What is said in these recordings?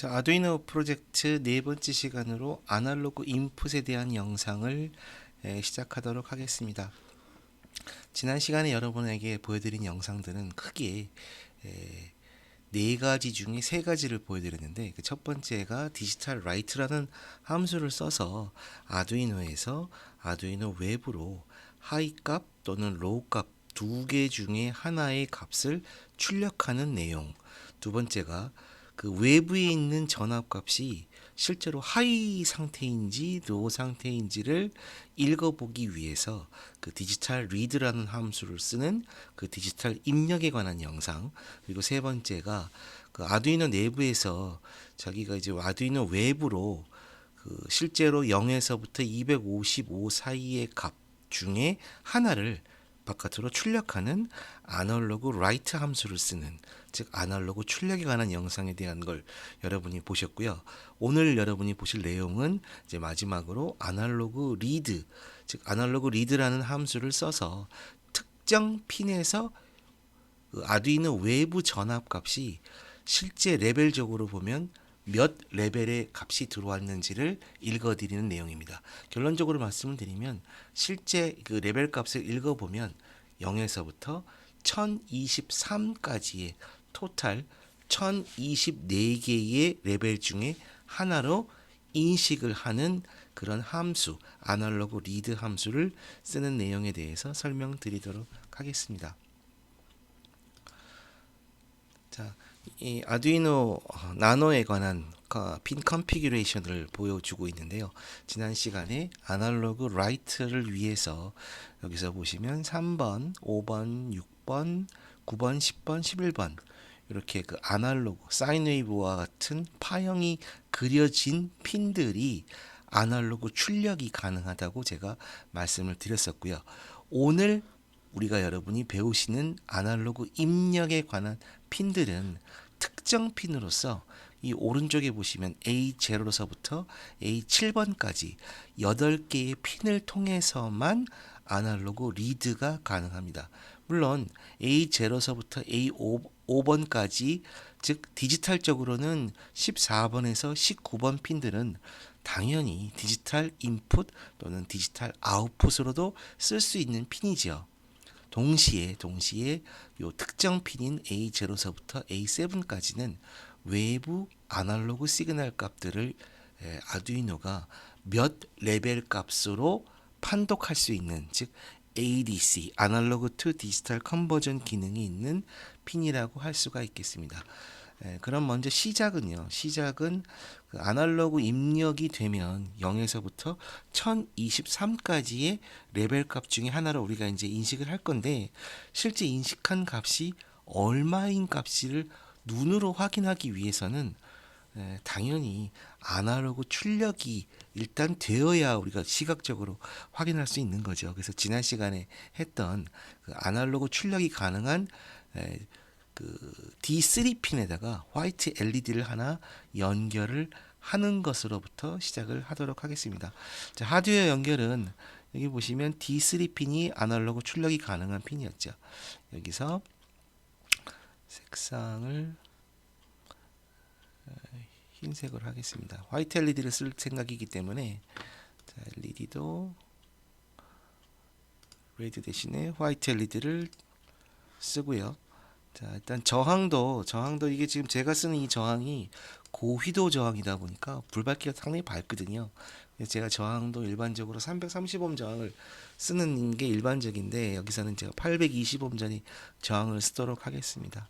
자, 아두이노 프로젝트 네 번째 시간으로 아날로그 인풋에 대한 영상을 시작하도록 하겠습니다. 지난 시간에 여러분에게 보여드린 영상들은 크게 네 가지 중에 세 가지를 보여드렸는데, 그 첫 번째가 디지털 라이트라는 함수를 써서 아두이노에서 아두이노 외부로 하이 값 또는 로우 값 두 개 중에 하나의 값을 출력하는 내용. 두 번째가 그 외부에 있는 전압값이 실제로 하이 상태인지 로우 상태인지를 읽어보기 위해서 그 디지털 리드라는 함수를 쓰는 그 디지털 입력에 관한 영상. 그리고 세 번째가 그 아두이노 내부에서 자기가 이제 아두이노 외부로 그 실제로 0에서부터 255 사이의 값 중에 하나를 바깥으로 출력하는 아날로그 라이트 함수를 쓰는, 즉 아날로그 출력에 관한 영상에 대한 걸 여러분이 보셨고요. 오늘 여러분이 보실 내용은 이제 마지막으로 아날로그 리드, 즉 아날로그 리드라는 함수를 써서 특정 핀에서 그 아두이노 외부 전압 값이 실제 레벨적으로 보면 몇 레벨의 값이 들어왔는지를 읽어드리는 내용입니다. 결론적으로 말씀을 드리면 실제 그 레벨 값을 읽어보면 0에서부터 1023까지의 토탈 1024개의 레벨 중에 하나로 인식을 하는 그런 함수, 아날로그 리드 함수를 쓰는 내용에 대해서 설명드리도록 하겠습니다. 자, 이 아두이노 나노에 관한 핀 컨피규레이션을 보여주고 있는데요. 지난 시간에 아날로그 라이트를 위해서 여기서 보시면 3번, 5번, 6번, 9번, 10번, 11번 이렇게 그 아날로그 사인웨이브와 같은 파형이 그려진 핀들이 아날로그 출력이 가능하다고 제가 말씀을 드렸었고요. 오늘 우리가 여러분이 배우시는 아날로그 입력에 관한 핀들은 특정 핀으로서 이 오른쪽에 보시면 A0로서부터 A7번까지 8개의 핀을 통해서만 아날로그 리드가 가능합니다. 물론 A0서부터 A5번까지 즉 디지털적으로는 14번에서 19번 핀들은 당연히 디지털 인풋 또는 디지털 아웃풋으로도 쓸 수 있는 핀이죠. 동시에 요 특정 핀인 A0서부터 A7까지는 외부 아날로그 시그널 값들을 아두이노가 몇 레벨 값으로 판독할 수 있는, 즉 ADC, 아날로그 투 디지털 컨버전 기능이 있는 핀이라고 할 수가 있겠습니다. 그럼 먼저 시작은 그 아날로그 입력이 되면 0에서부터 1023까지의 레벨 값 중에 하나를 우리가 이제 인식을 할 건데, 실제 인식한 값이 얼마인 값을 눈으로 확인하기 위해서는 당연히 아날로그 출력이 일단 되어야 우리가 시각적으로 확인할 수 있는 거죠. 그래서 지난 시간에 했던 그 아날로그 출력이 가능한 그 D3 핀에다가 화이트 LED를 하나 연결을 하는 것으로부터 시작을 하도록 하겠습니다. 자, 하드웨어 연결은 여기 보시면 D3 핀이 아날로그 출력이 가능한 핀이었죠. 여기서 색상을 흰색으로 하겠습니다. 화이트 LED를 쓸 생각이기 때문에 자, LED도 레드 대신에 화이트 LED를 쓰고요. 자, 일단 저항도 이게 지금 제가 쓰는 이 저항이 고휘도 저항이다 보니까 불밝기가 상당히 밝거든요. 그래서 제가 저항도 일반적으로 330옴 저항을 쓰는 게 일반적인데, 여기서는 제가 820옴 전이 저항을 쓰도록 하겠습니다.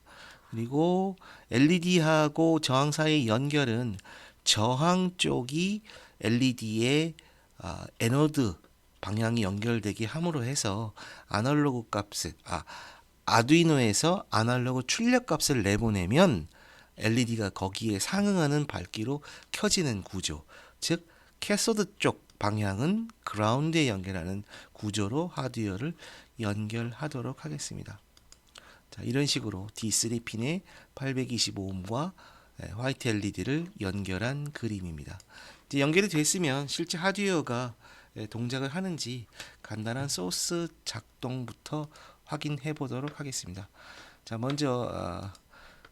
그리고 LED하고 저항 사이의 연결은 저항 쪽이 LED의 에너드 방향이 연결되게 함으로 해서 아날로그 값을 아두이노에서 아날로그 출력 값을 내보내면 LED가 거기에 상응하는 밝기로 켜지는 구조, 즉 캐소드 쪽 방향은 그라운드에 연결하는 구조로 하드웨어를 연결하도록 하겠습니다. 자, 이런 식으로 D3 핀에 825옴과 화이트 LED를 연결한 그림입니다. 이제 연결이 됐으면 실제 하드웨어가 동작을 하는지 간단한 소스 작동부터 확인해 보도록 하겠습니다. 자, 먼저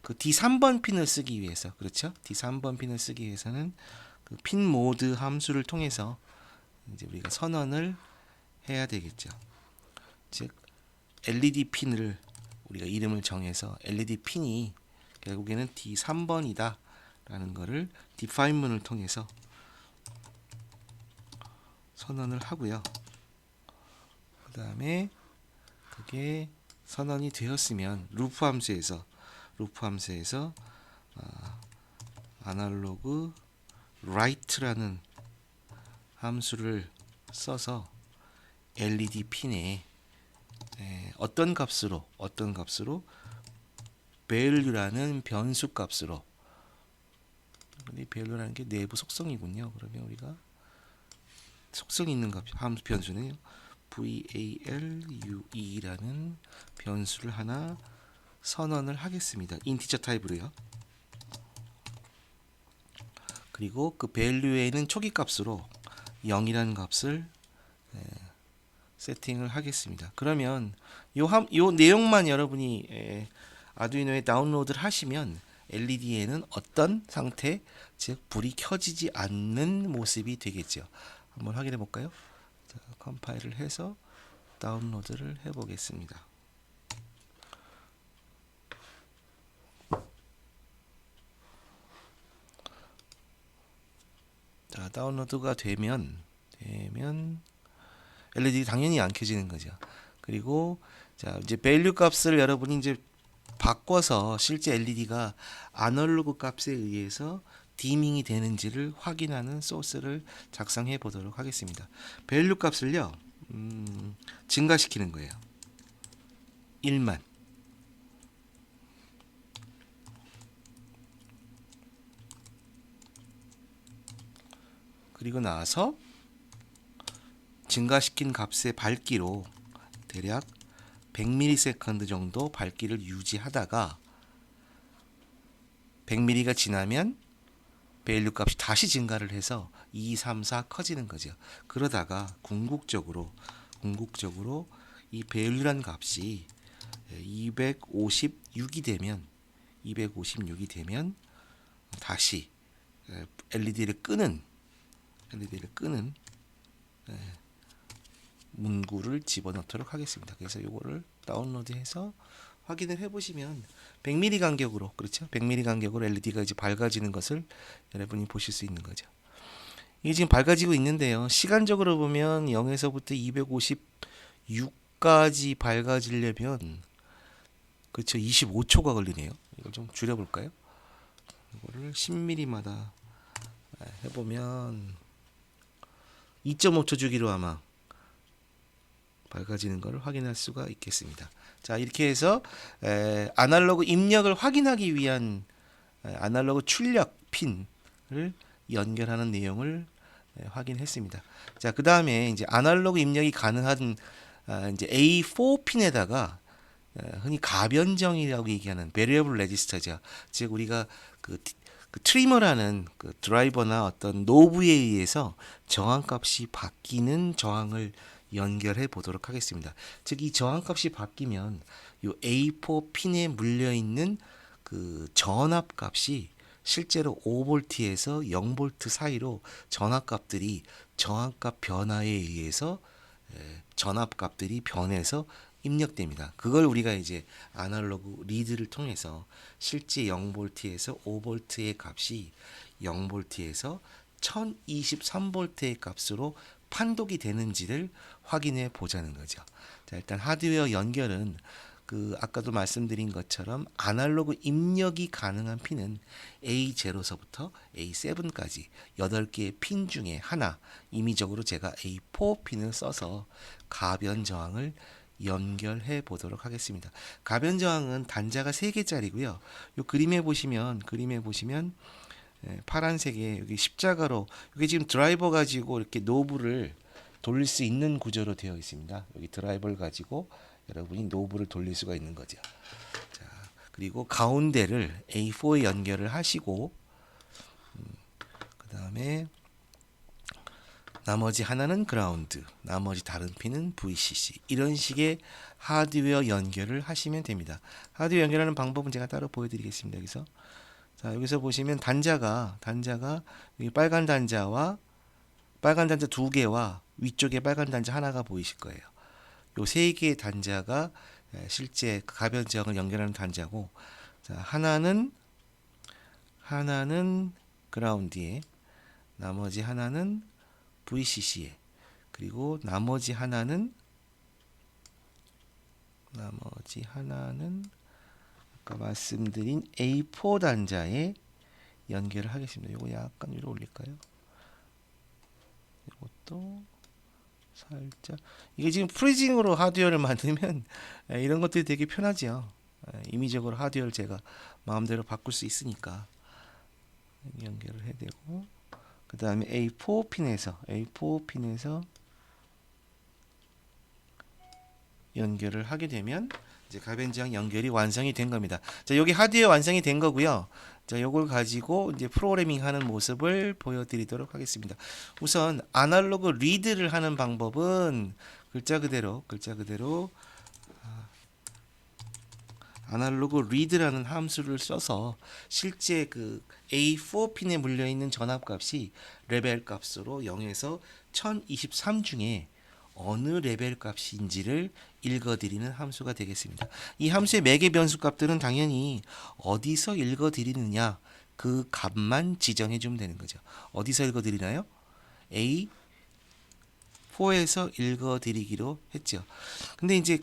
그 D3번 핀을 쓰기 위해서, 그렇죠? D3번 핀을 쓰기 위해서는 그 핀 모드 함수를 통해서 이제 우리가 선언을 해야 되겠죠. 즉 LED 핀을 우리가 이름을 정해서 LED 핀이 결국에는 D3번이다 라는 거를 define문을 통해서 선언을 하고요. 그 다음에 그게 선언이 되었으면 루프 함수에서 아날로그 write라는 함수를 써서 LED 핀에 어떤 값으로 value라는 변수 값으로, 이 value라는 게 내부 속성이군요. 그러면 우리가 속성 있는 값 함수 변수는 value라는 변수를 하나 선언을 하겠습니다. 인티저 타입으로요. 그리고 그 value에는 초기 값으로 0이라는 값을 세팅을 하겠습니다. 그러면 요 내용만 여러분이 아두이노에 다운로드를 하시면 LED에는 어떤 상태, 즉 불이 켜지지 않는 모습이 되겠죠. 한번 확인해 볼까요? 자, 컴파일을 해서 다운로드를 해 보겠습니다. 자, 다운로드가 되면 LED 당연히 안 켜지는 거죠. 그리고 자, 이제 밸류 값을 여러분이 이제 바꿔서 실제 LED가 아날로그 값에 의해서 디밍이 되는지를 확인하는 소스를 작성해 보도록 하겠습니다. 밸류 값을요, 증가시키는 거예요. 1만. 그리고 나서 증가시킨 값의 밝기로 대략 100ms 정도 밝기를 유지하다가 100mm가 지나면 밸류 값이 다시 증가를 해서 2, 3, 4 커지는 거죠. 그러다가 궁극적으로 이 밸류란 값이 256이 되면 다시 LED를 끄는 문구를 집어넣도록 하겠습니다. 그래서 이거를 다운로드해서 확인을 해보시면 100mm 간격으로, 그렇죠? 100mm 간격으로 LED가 이제 밝아지는 것을 여러분이 보실 수 있는 거죠. 이게 지금 밝아지고 있는데요. 시간적으로 보면 0에서부터 256까지 밝아지려면, 그렇죠, 25초가 걸리네요. 이걸 좀 줄여볼까요? 이거를 10mm마다 해보면 2.5초 주기로 아마 밝아지는 것을 확인할 수가 있겠습니다. 자, 이렇게 해서 아날로그 입력을 확인하기 위한 아날로그 출력 핀을 연결하는 내용을 확인했습니다. 자, 그 다음에 이제 아날로그 입력이 가능한 이제 A4 핀에다가 흔히 가변정이라고 얘기하는 베리어블 레지스터죠. 즉 우리가 그 트리머라는 그 드라이버나 어떤 노브에 의해서 저항값이 바뀌는 저항을 연결해 보도록 하겠습니다. 즉 이 저항값이 바뀌면 요 A4 핀에 물려 있는 그 전압값이 실제로 5V에서 0V 사이로 전압값들이 저항값 변화에 의해서 전압값들이 변해서 입력됩니다. 그걸 우리가 이제 아날로그 리드를 통해서 실제 0V에서 5V의 값이 0V에서 1023V의 값으로 판독이 되는지를 확인해 보자는 거죠. 자, 일단 하드웨어 연결은 그 아까도 말씀드린 것처럼 아날로그 입력이 가능한 핀은 A0서부터 A7까지 8개의 핀 중에 하나, 임의적으로 제가 A4 핀을 써서 가변 저항을 연결해 보도록 하겠습니다. 가변 저항은 단자가 3개짜리고요. 요 그림에 보시면 파란색에 여기 십자가로, 여기 지금 드라이버 가지고 이렇게 노브를 돌릴 수 있는 구조로 되어 있습니다. 여기 드라이버를 가지고 여러분이 노브를 돌릴 수가 있는 거죠. 자, 그리고 가운데를 A4에 연결을 하시고, 그 다음에 나머지 하나는 그라운드, 나머지 다른 핀은 VCC. 이런 식의 하드웨어 연결을 하시면 됩니다. 하드웨어 연결하는 방법은 제가 따로 보여드리겠습니다. 여기서 자, 여기서 보시면 단자가 여기 빨간 단자 두 개와 위쪽에 빨간 단자 하나가 보이실 거예요. 요 세 개의 단자가 실제 가변저항을 연결하는 단자고, 자, 하나는 그라운드에, 나머지 하나는 VCC에, 그리고 나머지 하나는 아까 말씀드린 A4 단자에 연결을 하겠습니다. 이거 약간 위로 올릴까요? 이것도 살짝. 이게 지금 프리징으로 하드웨어를 만들면 이런 것들이 되게 편하죠. 임의적으로 하드웨어를 제가 마음대로 바꿀 수 있으니까 연결을 해야 되고, 그 다음에 A4 핀에서 연결을 하게 되면 이제 가변저항 연결이 완성이 된 겁니다. 자, 여기 하드웨어 완성이 된 거고요. 자, 요걸 가지고 이제 프로그래밍 하는 모습을 보여드리도록 하겠습니다. 우선 아날로그 리드를 하는 방법은 글자 그대로 아날로그 리드라는 함수를 써서 실제 그 A4 핀에 물려 있는 전압 값이 레벨 값으로 0에서 1023 중에 어느 레벨 값인지를 읽어드리는 함수가 되겠습니다. 이 함수의 매개 변수 값들은 당연히 어디서 읽어드리느냐 그 값만 지정해 주면 되는 거죠. 어디서 읽어드리나요? A4에서 읽어드리기로 했죠. 근데 이제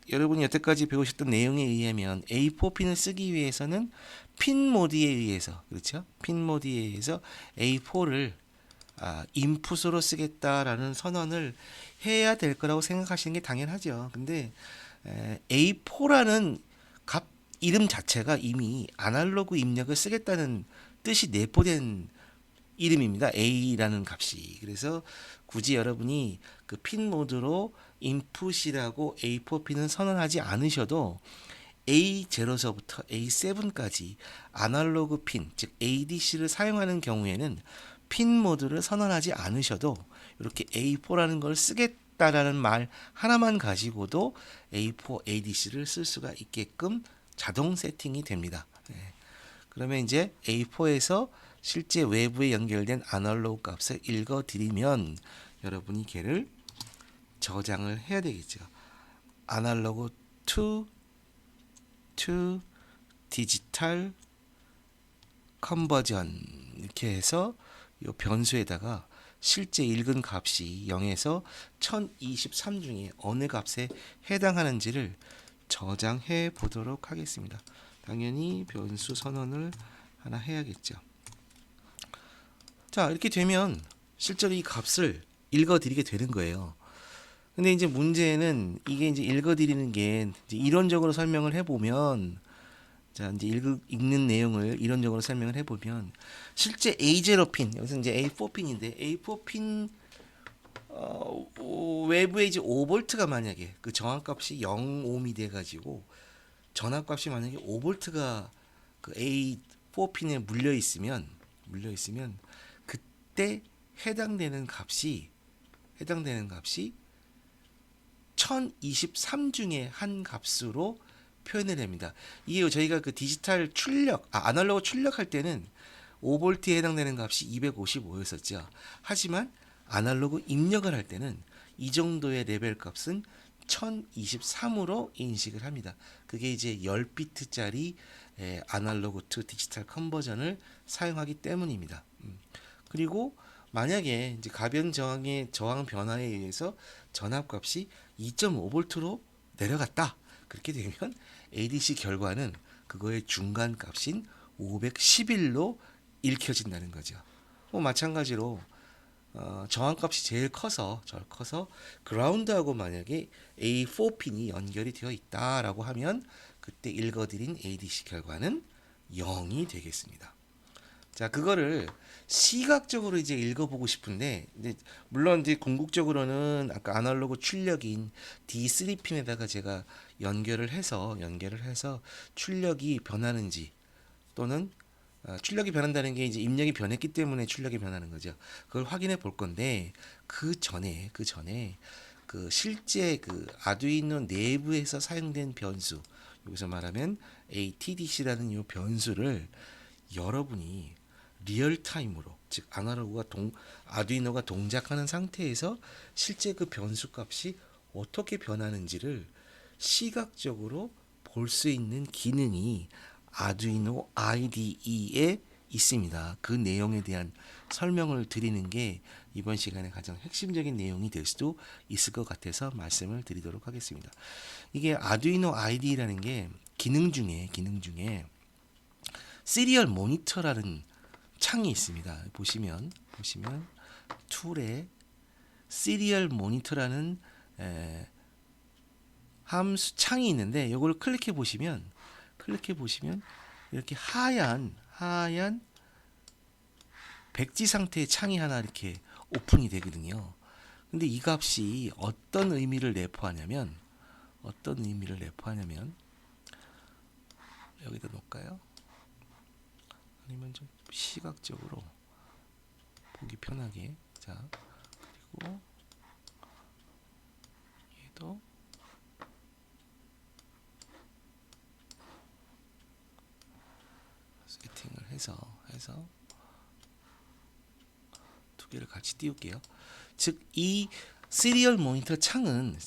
여러분이 여태까지 배우셨던 내용에 의하면 A4 핀을 쓰기 위해서는 핀 모드에 의해서, 그렇죠? 핀 모드에 의해서 A4를 인풋으로 쓰겠다라는 선언을 해야 될 거라고 생각하시는 게 당연하죠. 근데 A4라는 값 이름 자체가 이미 아날로그 입력을 쓰겠다는 뜻이 내포된 이름입니다. A라는 값이. 그래서 굳이 여러분이 그 핀 모드로 인풋이라고 A4 핀은 선언하지 않으셔도 A0서부터 A7까지 아날로그 핀, 즉 ADC를 사용하는 경우에는 핀 모드를 선언하지 않으셔도 이렇게 A4라는 걸 쓰겠다라는 말 하나만 가지고도 A4 ADC를 쓸 수가 있게끔 자동 세팅이 됩니다. 그러면 이제 A4에서 실제 외부에 연결된 아날로그 값을 읽어드리면 여러분이 걔를 저장을 해야 되겠죠. 아날로그 to 디지털 컨버전 이렇게 해서 이 변수에다가 실제 읽은 값이 0에서 1023 중에 어느 값에 해당하는지를 저장해 보도록 하겠습니다. 당연히 변수 선언을 하나 해야겠죠. 자, 이렇게 되면 실제로 이 값을 읽어드리게 되는 거예요. 근데 이제 문제는 이게 이제 읽어드리는 게 이제 이론적으로 설명을 해보면, 자, 이제 읽는 내용을 이론적으로 설명을 해보면 실제 A0 핀, 여기서 이제 A4 핀인데 A4 핀 외부에 이제 5V가 만약에 그 정압값이 0ohm이 돼가지고 전압값이 만약에 5V가 그 A4 핀에 물려 있으면 그때 해당되는 값이 1023 중에 한 값으로 표현을 합니다. 이게 저희가 그 디지털 출력, 아날로그 출력할 때는 5V에 해당되는 값이 255였었죠. 하지만 아날로그 입력을 할 때는 이 정도의 레벨 값은 1023으로 인식을 합니다. 그게 이제 10비트짜리 아날로그 투 디지털 컨버전을 사용하기 때문입니다. 그리고 만약에 이제 가변 저항의 저항 변화에 의해서 전압값이 2.5V로 내려갔다. 그렇게 되면 ADC 결과는 그거의 중간 값인 511로 읽혀진다는 거죠. 마찬가지로 저항값이 제일 커서 그라운드하고 만약에 A4 핀이 연결이 되어 있다라고 하면 그때 읽어드린 ADC 결과는 0이 되겠습니다. 자, 그거를 시각적으로 이제 읽어보고 싶은데, 물론 이제 궁극적으로는 아까 아날로그 출력인 D3 핀에다가 제가 연결을 해서 출력이 변하는지 또는 출력이 변한다는 게 이제 입력이 변했기 때문에 출력이 변하는 거죠. 그걸 확인해 볼 건데 그 전에 그 실제 그 아두이노 내부에서 사용된 변수, 여기서 말하면 ATDC라는 이 변수를 여러분이 리얼타임으로, 즉 아두이노가 동작하는 상태에서 실제 그 변수 값이 어떻게 변하는지를 시각적으로 볼 수 있는 기능이 아두이노 IDE에 있습니다. 그 내용에 대한 설명을 드리는 게 이번 시간에 가장 핵심적인 내용이 될 수도 있을 것 같아서 말씀을 드리도록 하겠습니다. 이게 아두이노 IDE라는 게 기능 중에 시리얼 모니터라는 창이 있습니다. 보시면 툴에 시리얼 모니터라는 함수 창이 있는데 이걸 클릭해 보시면 이렇게 하얀 백지 상태의 창이 하나 이렇게 오픈이 되거든요. 근데 이 값이 어떤 의미를 내포하냐면 여기다 놓을까요? 아니면 좀 시각적으로 보기 편하게. 자, 그리고 얘도 세팅을 해서 두 개를 같이 띄울게요. 즉 이 시리얼 모니터 창은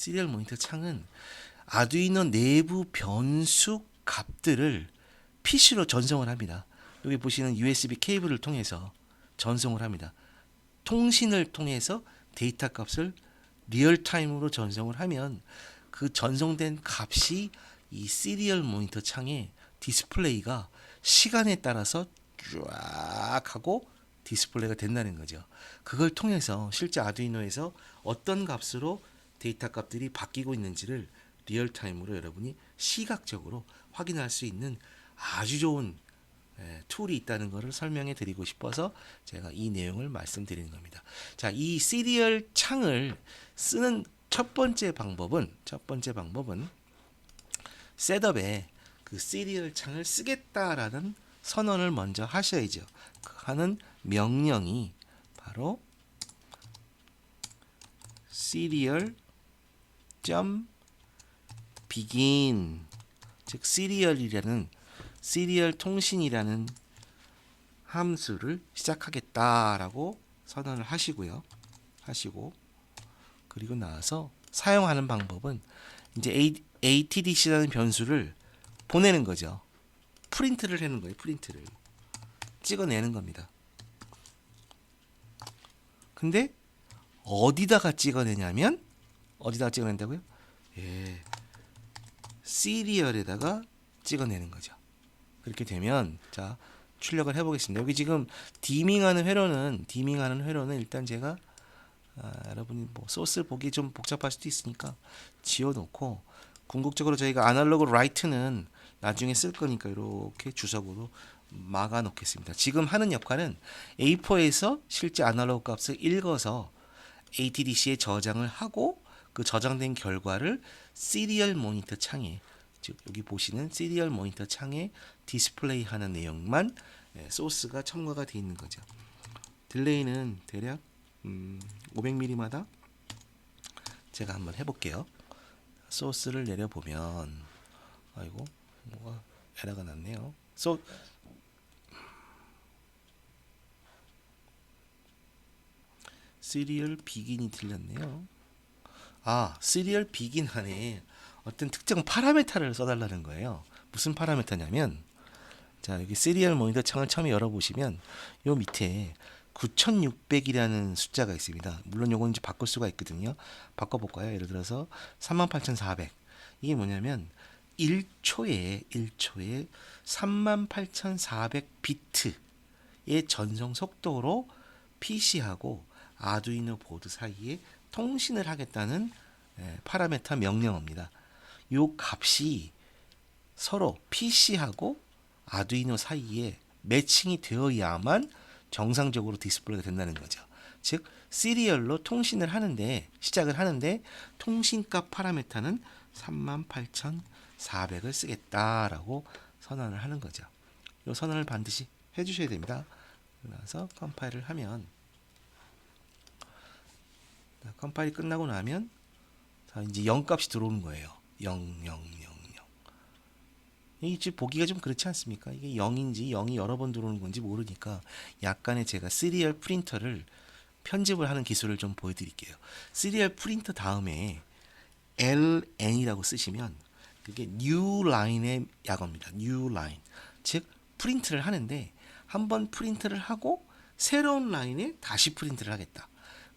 아두이노 내부 변수 값들을 PC로 전송을 합니다. 여기 보시는 USB 케이블을 통해서 전송을 합니다. 통신을 통해서 데이터 값을 리얼타임으로 전송을 하면 그 전송된 값이 이 시리얼 모니터 창에 디스플레이가 시간에 따라서 쫙 하고 디스플레이가 된다는 거죠. 그걸 통해서 실제 아두이노에서 어떤 값으로 데이터 값들이 바뀌고 있는지를 리얼타임으로 여러분이 시각적으로 확인할 수 있는 아주 좋은 툴이 있다는 것을 설명해 드리고 싶어서 제가 이 내용을 말씀드리는 겁니다. 자, 이 시리얼 창을 쓰는 첫 번째 방법은 셋업에 그 시리얼 창을 쓰겠다라는 선언을 먼저 하셔야죠. 그 하는 명령이 바로 serial.begin, 즉 시리얼 통신이라는 함수를 시작하겠다라고 선언을 하시고 그리고 나서 사용하는 방법은 이제 ATDC라는 변수를 보내는 거죠. 프린트를 하는 거예요. 프린트를 찍어내는 겁니다. 근데 어디다가 찍어낸다고요? 예, 시리얼에다가 찍어내는 거죠. 그렇게 되면 자, 출력을 해보겠습니다. 여기 지금 디밍하는 회로는 일단 제가 여러분이 뭐 소스 보기 좀 복잡할 수도 있으니까 지워놓고, 궁극적으로 저희가 아날로그 라이트는 나중에 쓸 거니까 이렇게 주석으로 막아 놓겠습니다. 지금 하는 역할은 A4에서 실제 아날로그 값을 읽어서 ATDC에 저장을 하고 그 저장된 결과를 시리얼 모니터 창에, 즉 여기 보시는 시리얼 모니터 창에 디스플레이 하는 내용만 소스가 첨가가 되어 있는 거죠. 딜레이는 대략 500mm마다 제가 한번 해볼게요. 소스를 내려보면 아이고 뭐가 에러가 났네요. 시리얼 비긴이 틀렸네요. 시리얼 비긴 안에 어떤 특정 파라메타를 써달라는 거예요. 무슨 파라메타냐면, 자, 여기 시리얼 모니터 창을 처음에 열어보시면 요 밑에 9600이라는 숫자가 있습니다. 물론 요건 이제 바꿀 수가 있거든요. 바꿔볼까요? 예를 들어서 38400. 이게 뭐냐면 1초에 38400비트의 전송 속도로 PC하고 아두이노 보드 사이에 통신을 하겠다는 파라메타 명령어입니다. 요 값이 서로 PC하고 아두이노 사이에 매칭이 되어야만 정상적으로 디스플레이가 된다는 거죠. 즉 시리얼로 통신을 하는데, 시작을 하는데 통신값 파라메타는 38400을 쓰겠다라고 선언을 하는 거죠. 이 선언을 반드시 해주셔야 됩니다. 그래서 컴파일을 하면, 컴파일이 끝나고 나면 자, 이제 0 값이 들어오는 거예요. 0, 0, 0, 0. 이게 지금 보기가 좀 그렇지 않습니까? 이게 0인지 0이 여러 번 들어오는 건지 모르니까 약간의 제가 시리얼 프린터를 편집을 하는 기술을 좀 보여드릴게요. 시리얼 프린터 다음에 LN이라고 쓰시면 그게 new line의 약어입니다. new line. 즉 프린트를 하는데 한번 프린트를 하고 새로운 라인에 다시 프린트를 하겠다.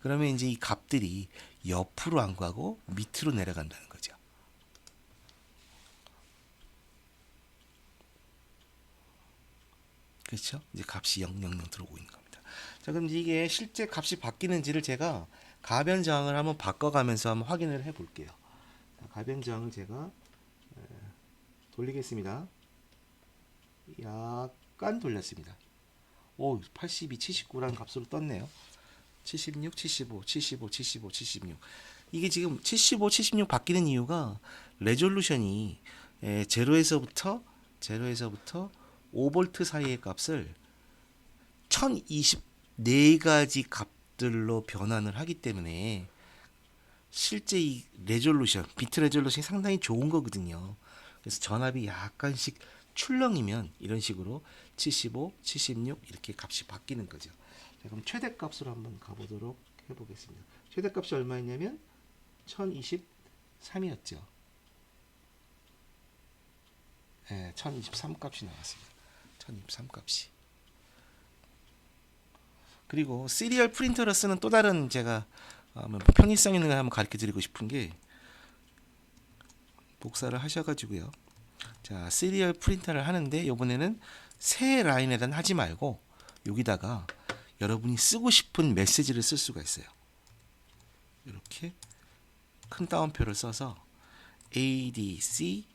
그러면 이제 이 값들이 옆으로 안 가고 밑으로 내려간다는 거죠. 그렇죠? 이제 값이 0, 0, 0 들어오고 있는 겁니다. 자, 그럼 이게 실제 값이 바뀌는지를 제가 가변 저항을 한번 바꿔가면서 한번 확인을 해 볼게요. 가변 저항을 제가 돌리겠습니다. 약간 돌렸습니다. 오, 82, 79라는 값으로 떴네요. 76, 75, 75, 75, 76. 이게 지금 75, 76 바뀌는 이유가 레졸루션이 제로에서부터 5V 사이의 값을 1024가지 값들로 변환을 하기 때문에 실제 이 레졸루션, 비트 레졸루션이 상당히 좋은 거거든요. 그래서 전압이 약간씩 출렁이면 이런 식으로 75, 76 이렇게 값이 바뀌는 거죠. 자, 그럼 최대 값으로 한번 가보도록 해보겠습니다. 최대 값이 얼마였냐면 1023이었죠. 네, 1023 값이 나왔습니다. 1023 값이. 그리고 시리얼 프린터로 쓰는 또 다른 제가 편의성 있는 걸 한번 가르쳐 드리고 싶은 게, 복사를 하셔가지고요. 자, 시리얼 프린터를 하는데 이번에는 새 라인에다 하지 말고 여기다가 여러분이 쓰고 싶은 메시지를 쓸 수가 있어요. 이렇게 큰 따옴표를 써서 ADC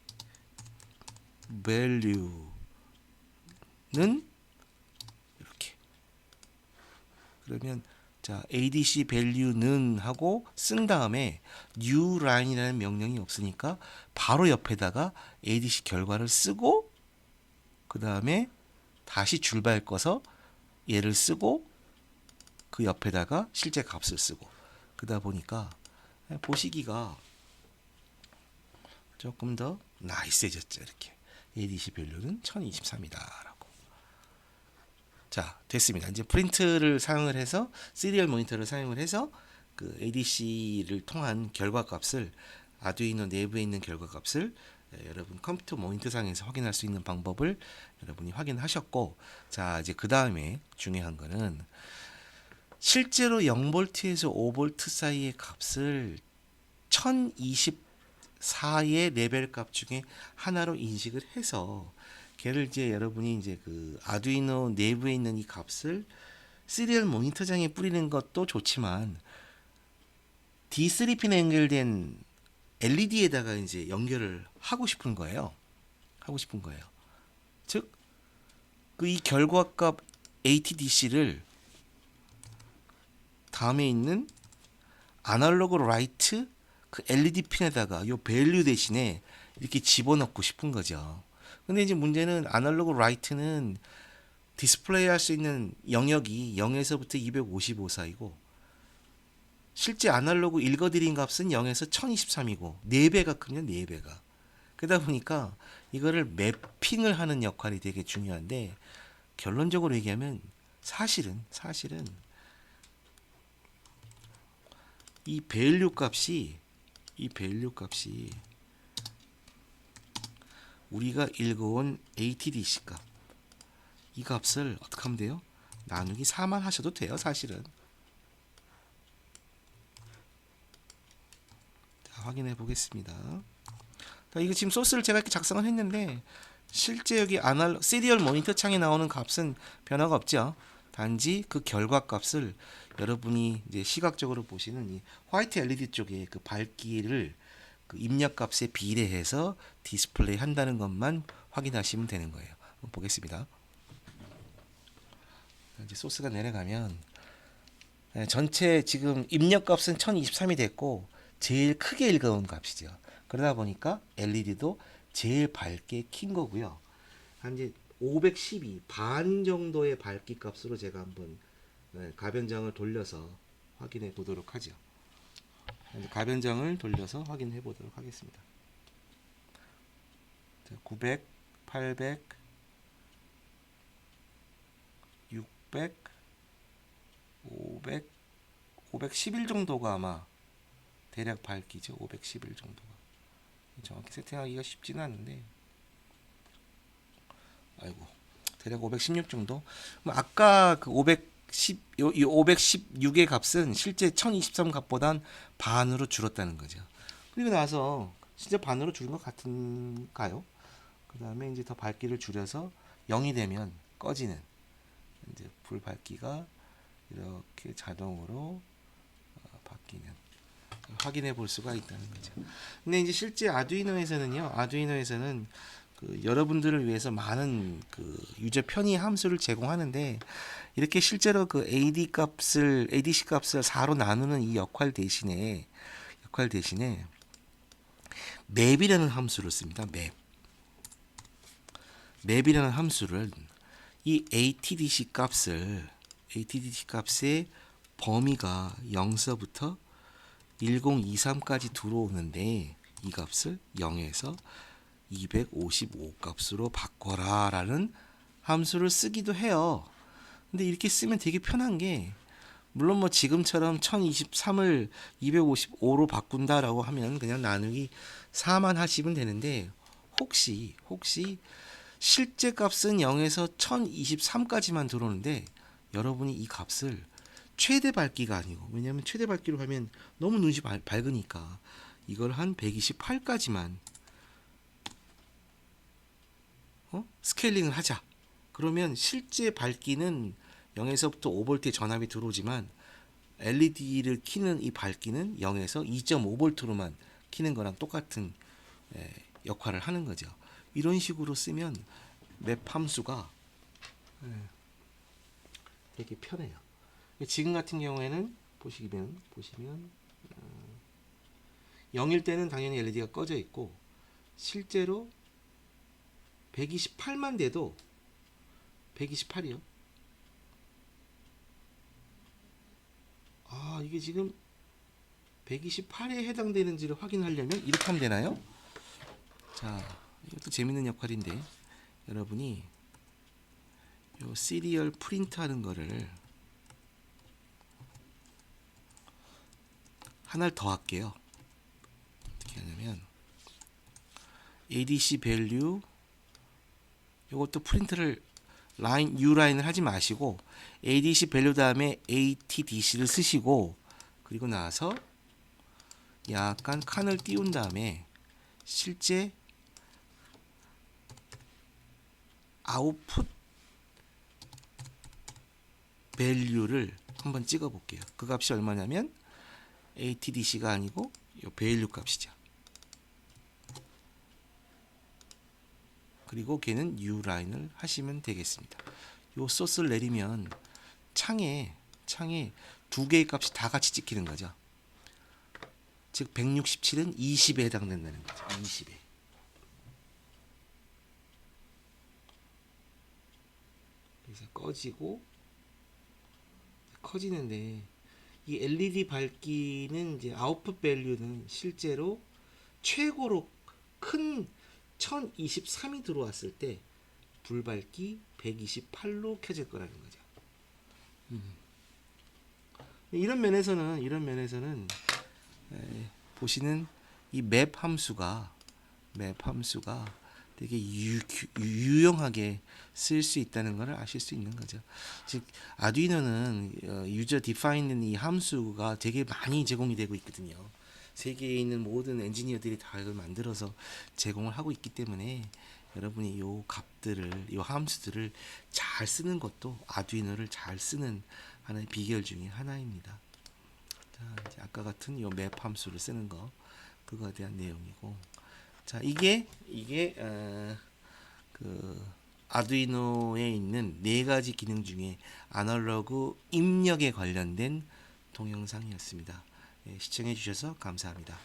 value는 이렇게, 그러면 자, ADC value는 하고 쓴 다음에 new line이라는 명령이 없으니까 바로 옆에다가 ADC 결과를 쓰고 그 다음에 다시 줄발 꺼서 얘를 쓰고 그 옆에다가 실제 값을 쓰고, 그러다 보니까 보시기가 조금 더 나이스해졌죠. 이렇게 ADC value는 1023이다 라고. 자, 됐습니다. 이제 프린트를 사용을 해서 시리얼 모니터를 사용을 해서 그 ADC를 통한 결과값을, 아두이노 내부에 있는 결과값을 여러분 컴퓨터 모니터상에서 확인할 수 있는 방법을 여러분이 확인하셨고, 자, 이제 그 다음에 중요한 거는 실제로 0V에서 5V 사이의 값을 1024의 레벨 값 중에 하나로 인식을 해서 걔를 이제 여러분이 이제 그 아두이노 내부에 있는 이 값을 시리얼 모니터장에 뿌리는 것도 좋지만 D3핀에 연결된 LED에다가 이제 연결을 하고 싶은 거예요. 즉, 그 이 결과값 ATDC를 다음에 있는 아날로그 라이트 그 LED 핀에다가 요 밸류 대신에 이렇게 집어넣고 싶은 거죠. 근데 이제 문제는 아날로그 라이트는 디스플레이 할 수 있는 영역이 0에서부터 255 사이고 실제 아날로그 읽어드린 값은 0에서 1023이고 4배가 크면 4배가. 그러다 보니까 이거를 매핑을 하는 역할이 되게 중요한데, 결론적으로 얘기하면 사실은 이 밸류 값이 우리가 읽어온 ATDC 값, 이 값을 어떻게 하면 돼요? 나누기 4만 하셔도 돼요. 사실은. 자, 확인해 보겠습니다. 자, 이거 지금 소스를 제가 이렇게 작성을 했는데 실제 여기 시리얼 모니터 창에 나오는 값은 변화가 없죠. 단지 그 결과 값을 여러분이 이제 시각적으로 보시는 이 화이트 LED 쪽에 그 밝기를 그 입력 값에 비례해서 디스플레이 한다는 것만 확인하시면 되는 거예요. 한번 보겠습니다. 이제 소스가 내려가면 전체 지금 입력 값은 1023이 됐고 제일 크게 읽어온 값이죠. 그러다 보니까 LED도 제일 밝게 킨 거고요. 한 이제 512 반 정도의 밝기 값으로 제가 한번 가변장을 돌려서 확인해 보도록 하죠. 가변장을 돌려서 확인해 보도록 하겠습니다. 900, 800, 600, 500, 511 정도가 아마 대략 밝기죠. 511 정도가. 정확히 세팅하기가 쉽지는 않은데, 아이고, 대략 516 정도. 아까 그 516의 값은 실제 1023 값보단 반으로 줄었다는 거죠. 그리고 나서 진짜 반으로 줄은 것 같은가요? 그 다음에 이제 더 밝기를 줄여서 0이 되면 꺼지는 이제 불 밝기가 이렇게 자동으로 바뀌는 확인해 볼 수가 있다는 거죠. 근데 이제 실제 아두이노에서는 그 여러분들을 위해서 많은 그 유저 편의 함수를 제공하는데, 이렇게 실제로 그 ADC 값을 4로 나누는 이 역할 대신에 맵이라는 함수를 씁니다. 맵이라는 함수를 이 ATDC 값의 범위가 0서부터 1023까지 들어오는데, 이 값을 0에서 255 값으로 바꿔라 라는 함수를 쓰기도 해요. 근데 이렇게 쓰면 되게 편한 게, 물론 뭐 지금처럼 1023을 255로 바꾼다라고 하면 그냥 나누기 4만 하시면 되는데, 혹시 실제 값은 0에서 1023까지만 들어오는데 여러분이 이 값을 최대 밝기가 아니고, 왜냐하면 최대 밝기로 하면 너무 눈이 밝으니까 이걸 한 128까지만 스케일링을 하자. 그러면 실제 밝기는 0에서부터 5V의 전압이 들어오지만 LED를 켜는 이 밝기는 0에서 2.5V로만 켜는 거랑 똑같은 역할을 하는 거죠. 이런 식으로 쓰면 맵 함수가 되게 편해요. 지금 같은 경우에는 보시면 0일 때는 당연히 LED가 꺼져 있고, 실제로 128만 돼도 128이요. 이게 지금 128에 해당되는지를 확인하려면 이렇게 하면 되나요? 자, 이것도 재밌는 역할인데, 여러분이 요 시리얼 프린트 하는 거를 하나를 더 할게요. 어떻게 하냐면 ADC 밸류, 이것도 프린트를 U 라인을 하지 마시고 ADC 밸류 다음에 ATDC를 쓰시고, 그리고 나서 약간 칸을 띄운 다음에 실제 아웃풋 밸류를 한번 찍어 볼게요. 그 값이 얼마냐면 ATDC가 아니고 이 밸류 값이죠. 그리고 걔는 U 라인을 하시면 되겠습니다. 요 소스를 내리면 창에 두 개의 값이 다 같이 찍히는 거죠. 즉 167은 20에 해당된다는 거죠. 20에. 그래서 꺼지고 커지는데, 이 LED 밝기는 이제 아웃풋 밸류는 실제로 최고로 큰 1023이 들어왔을 때 불밝기 128로 켜질 거라는 거죠. 이런 면에서는 보시는 이 맵 함수가 되게 유용하게 쓸 수 있다는 것을 아실 수 있는 거죠. 즉 아두이노는 유저 디파인드 이 함수가 되게 많이 제공이 되고 있거든요. 세계에 있는 모든 엔지니어들이 다 이걸 만들어서 제공을 하고 있기 때문에 여러분이 요 함수들을 잘 쓰는 것도 아두이노를 잘 쓰는 하나의 비결 중에 하나입니다. 자, 이제 아까 같은 요 맵 함수를 쓰는 거, 그거에 대한 내용이고, 자, 이게 그 아두이노에 있는 네 가지 기능 중에 아날로그 입력에 관련된 동영상이었습니다. 시청해 주셔서 감사합니다.